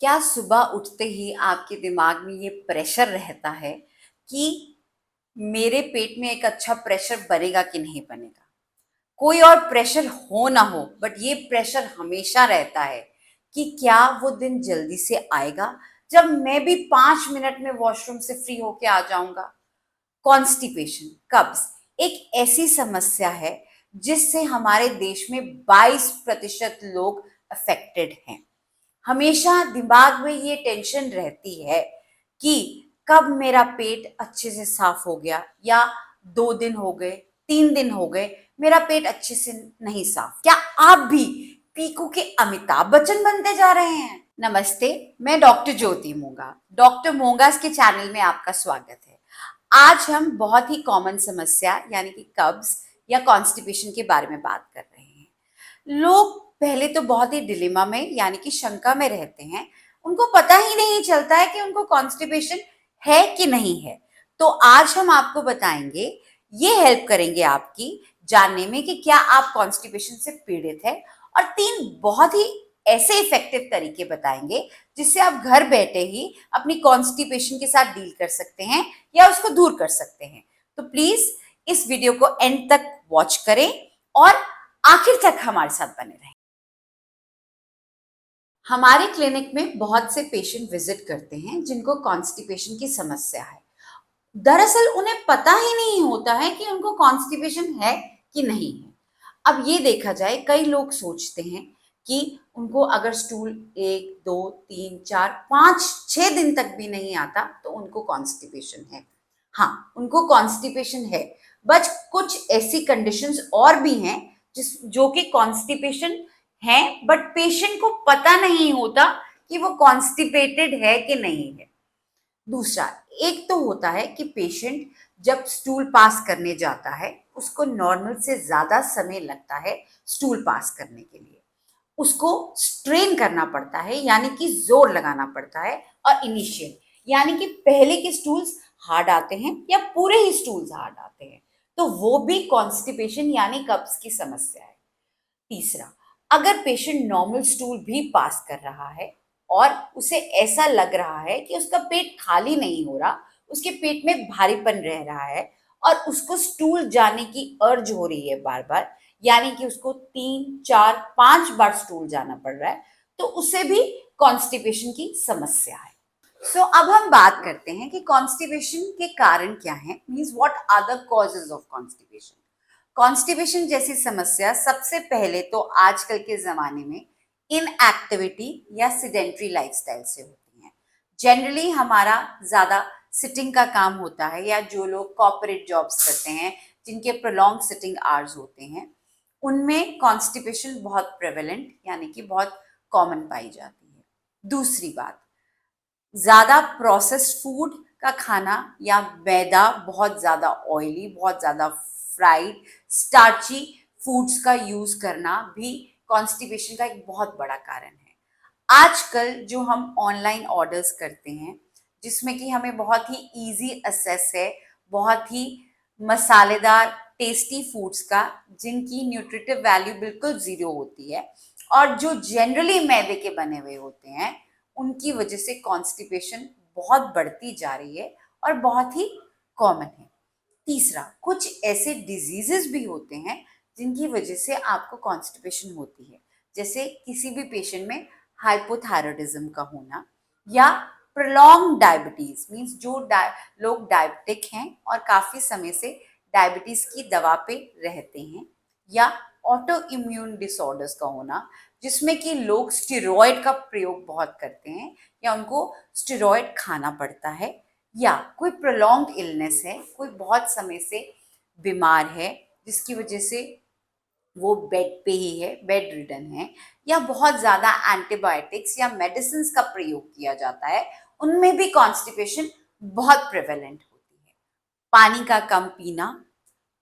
क्या सुबह उठते ही आपके दिमाग में ये प्रेशर रहता है कि मेरे पेट में एक अच्छा प्रेशर बनेगा कि नहीं बनेगा? कोई और प्रेशर हो ना हो, बट ये प्रेशर हमेशा रहता है कि क्या वो दिन जल्दी से आएगा जब मैं भी 5 मिनट में वॉशरूम से फ्री होके आ जाऊंगा। कॉन्स्टिपेशन, कब्ज, एक ऐसी समस्या है जिससे हमारे देश में 22% लोग अफेक्टेड हैं। हमेशा दिमाग में ये टेंशन रहती है कि कब मेरा पेट अच्छे से साफ हो गया, या 2 दिन हो गए, 3 दिन हो गए, मेरा पेट अच्छे से नहीं साफ। क्या आप भी पीकू के अमिताभ बच्चन बनते जा रहे हैं? नमस्ते, मैं डॉक्टर ज्योति मोंगा। डॉक्टर मोंगास के चैनल में आपका स्वागत है। आज हम बहुत ही कॉमन समस्या यानी कि कब्ज या कॉन्स्टिपेशन के बारे में बात कर रहे हैं। लोग पहले तो बहुत ही डिलेमा में यानी कि शंका में रहते हैं। उनको पता ही नहीं चलता है कि उनको कॉन्स्टिपेशन है कि नहीं है। तो आज हम आपको बताएंगे, ये हेल्प करेंगे आपकी जानने में कि क्या आप कॉन्स्टिपेशन से पीड़ित है, और 3 बहुत ही ऐसे इफेक्टिव तरीके बताएंगे जिससे आप घर बैठे ही अपनी कॉन्स्टिपेशन के साथ डील कर सकते हैं या उसको दूर कर सकते हैं। तो प्लीज इस वीडियो को एंड तक वॉच करें और आखिर तक हमारे साथ बने रहें। हमारे क्लिनिक में बहुत से पेशेंट विजिट करते हैं जिनको कॉन्स्टिपेशन की समस्या है। दरअसल उन्हें पता ही नहीं होता है कि उनको कॉन्स्टिपेशन है कि नहीं है। अब ये देखा जाए, कई लोग सोचते हैं कि उनको अगर स्टूल 1 2 3 4 5 6 दिन तक भी नहीं आता तो उनको कॉन्स्टिपेशन है। हाँ, उनको कॉन्स्टिपेशन है, बट कुछ ऐसी कंडीशंस और भी हैं जिस जो कि कॉन्स्टिपेशन है, बट पेशेंट को पता नहीं होता कि वो कॉन्स्टिपेटेड है कि नहीं है। दूसरा, एक तो होता है कि पेशेंट जब स्टूल पास करने जाता है उसको नॉर्मल से ज्यादा समय लगता है स्टूल पास करने के लिए। उसको स्ट्रेन करना पड़ता है यानी कि जोर लगाना पड़ता है, और इनिशियल यानी कि पहले के स्टूल्स हार्ड आते हैं या पूरे ही स्टूल्स हार्ड आते हैं, तो वो भी कॉन्स्टिपेशन यानी कब्ज की समस्या है। तीसरा, अगर पेशेंट नॉर्मल स्टूल भी पास कर रहा है और उसे ऐसा लग रहा है कि उसका पेट खाली नहीं हो रहा, उसके पेट में भारीपन रह रहा है और उसको स्टूल जाने की अर्ज हो रही है बार बार, यानी कि उसको 3 4 5 बार स्टूल जाना पड़ रहा है, तो उसे भी कॉन्स्टिपेशन की समस्या है। अब हम बात करते हैं कि कॉन्स्टिपेशन के कारण क्या है, means what are the causes of constipation. Constipation जैसी समस्या सबसे पहले तो आजकल के जमाने में इनएक्टिविटी या सिडेंट्री लाइफस्टाइल से होती है। जनरली हमारा ज्यादा सिटिंग का काम होता है, या जो लोग कॉर्पोरेट जॉब्स करते हैं जिनके प्रोलॉन्ग सिटिंग आवर्स होते हैं, उनमें कॉन्स्टिपेशन बहुत प्रेवेलेंट यानी कि बहुत कॉमन पाई जाती है। दूसरी बात, ज्यादा प्रोसेस्ड फूड का खाना या मैदा, बहुत ज्यादा ऑयली, बहुत ज्यादा फ्राइड स्टार्ची फूड्स का यूज करना भी कॉन्स्टिपेशन का एक बहुत बड़ा कारण है। आजकल जो हम ऑनलाइन ऑर्डर्स करते हैं जिसमें कि हमें बहुत ही इजी एक्सेस है, बहुत ही मसालेदार टेस्टी फूड्स का, जिनकी न्यूट्रिटिव वैल्यू बिल्कुल जीरो होती है और जो जनरली मैदे के बने हुए होते हैं, उनकी वजह से कॉन्स्टिपेशन बहुत बढ़ती जा रही है और बहुत ही कॉमन है। तीसरा, कुछ ऐसे डिजीजेस भी होते हैं जिनकी वजह से आपको कॉन्स्टिपेशन होती है, जैसे किसी भी पेशेंट में हाइपोथायरॉयडिज्म का होना, या प्रोलॉन्ग डायबिटीज, मीन्स जो लोग डायबिटिक हैं और काफी समय से डायबिटीज की दवा पे रहते हैं, या ऑटो इम्यून डिसऑर्डर्स का होना जिसमें कि लोग स्टेरॉयड का प्रयोग बहुत करते हैं या उनको स्टेरॉयड खाना पड़ता है, या कोई प्रोलॉन्ग इलनेस है, कोई बहुत समय से बीमार है जिसकी वजह से वो बेड पे ही है, बेड रिडन है, या बहुत ज्यादा एंटीबायोटिक्स या मेडिसिन का प्रयोग किया जाता है, उनमें भी कॉन्स्टिपेशन बहुत प्रेवेलेंट होती है। पानी का कम पीना,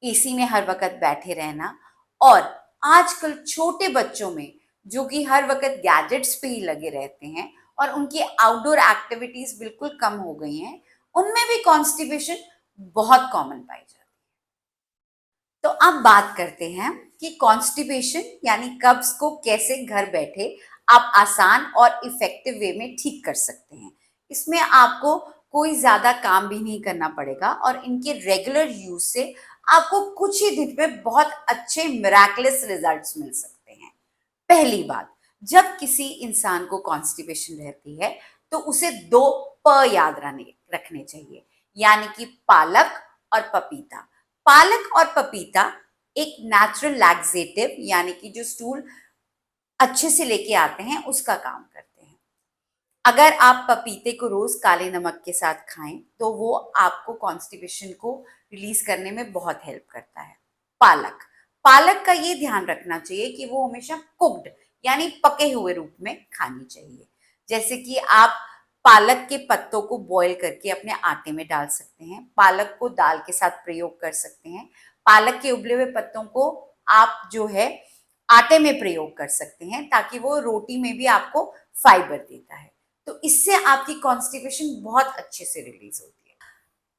एसी में हर वक्त बैठे रहना, और आजकल छोटे बच्चों में जो कि हर वक्त गैजेट्स पे ही लगे रहते हैं और उनकी आउटडोर एक्टिविटीज बिल्कुल कम हो गई हैं, उनमें भी कॉन्स्टिपेशन बहुत कॉमन पाई जाती है। तो अब बात करते हैं कि कॉन्स्टिपेशन यानी कब्ज को कैसे घर बैठे आप आसान और इफेक्टिव वे में ठीक कर सकते हैं। इसमें आपको कोई ज्यादा काम भी नहीं करना पड़ेगा और इनके रेगुलर यूज से आपको कुछ ही दिन में बहुत अच्छे मिराकुलस रिजल्ट्स मिल सकते हैं। पहली बात, जब किसी इंसान को कॉन्स्टिपेशन रहती है तो उसे दो प याद रखने चाहिए, यानी कि पालक और पपीता। पालक और पपीता एक नेचुरल लैक्सेटिव यानी कि जो स्टूल अच्छे से लेके आते हैं उसका काम करते हैं। अगर आप पपीते को रोज काले नमक के साथ खाएं तो वो आपको कॉन्स्टिपेशन को रिलीज करने में बहुत हेल्प करता है। पालक पालक का ये ध्यान रखना चाहिए कि वो हमेशा कुक्ड यानी पके हुए रूप में खानी चाहिए। जैसे कि आप पालक के पत्तों को बॉईल करके अपने आटे में डाल सकते हैं, पालक को दाल के साथ प्रयोग कर सकते हैं, पालक के उबले हुए पत्तों को आप जो है आटे में प्रयोग कर सकते हैं ताकि वो रोटी में भी आपको फाइबर देता है। तो इससे आपकी कॉन्स्टिपेशन बहुत अच्छे से रिलीज होती है।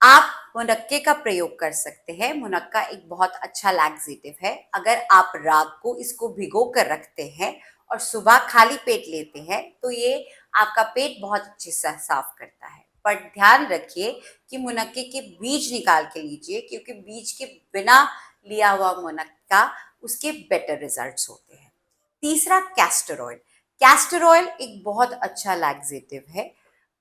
आप मुनक्के का प्रयोग कर सकते हैं। मुनक्का एक बहुत अच्छा लैक्सेटिव है। अगर आप रात को इसको भिगो कर रखते हैं और सुबह खाली पेट लेते हैं तो ये आपका पेट बहुत अच्छे से साफ करता है। पर ध्यान रखिए कि मुनक्के के बीज निकाल के लीजिए, क्योंकि बीज के बिना लिया हुआ मुनक्का उसके बेटर रिजल्ट्स होते हैं। तीसरा, कैस्टर ऑयल। कैस्टर ऑयल एक बहुत अच्छा लैक्सेटिव है,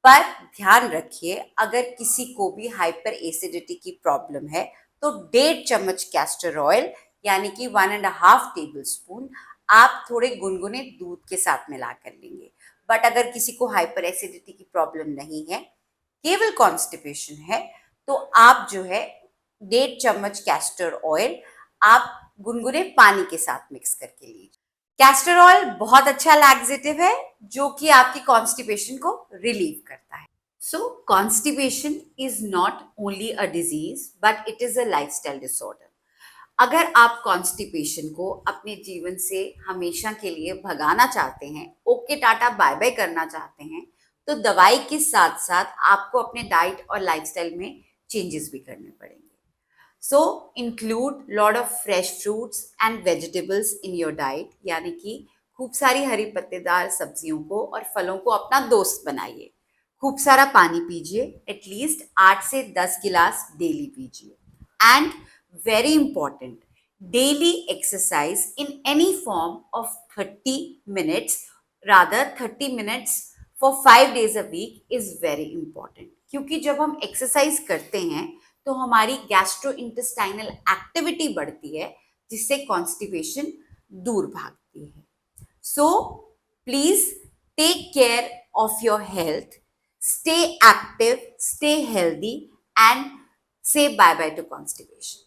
पर ध्यान रखिए अगर किसी को भी हाइपर एसिडिटी की प्रॉब्लम है तो 1.5 चम्मच कैस्टर ऑयल यानी कि 1.5 टेबल स्पून आप थोड़े गुनगुने दूध के साथ मिला कर लेंगे। बट अगर किसी को हाइपर एसिडिटी की प्रॉब्लम नहीं है, केवल कॉन्स्टिपेशन है, तो आप जो है 1.5 चम्मच कैस्टर ऑयल आप गुनगुने पानी के साथ मिक्स करके लीजिए। कैस्टर ऑयल बहुत अच्छा लैक्सेटिव है जो कि आपकी कॉन्स्टिपेशन को रिलीव करता है। So constipation is not only a disease but it is a lifestyle disorder. अगर आप कॉन्स्टिपेशन को अपने जीवन से हमेशा के लिए भगाना चाहते हैं, ओके टाटा बाय बाय करना चाहते हैं, तो दवाई के साथ साथ आपको अपने डाइट और लाइफस्टाइल में चेंजेस भी करने पड़ेंगे। So include lot of fresh fruits and vegetables in your diet, यानी कि खूब सारी हरी पत्तेदार सब्जियों को और फलों को अपना दोस्त बनाइए। खूब सारा पानी पीजिए, एटलीस्ट 8 से 10 गिलास डेली पीजिए। And very important, daily exercise in any form of 30 minutes, rather 30 minutes for 5 days a week is very important, क्योंकि जब हम एक्सरसाइज करते हैं तो हमारी गैस्ट्रो इंटेस्टाइनल एक्टिविटी बढ़ती है जिससे कॉन्स्टिपेशन दूर भागती है। So please take care of your health, stay active, stay healthy and say bye bye to constipation.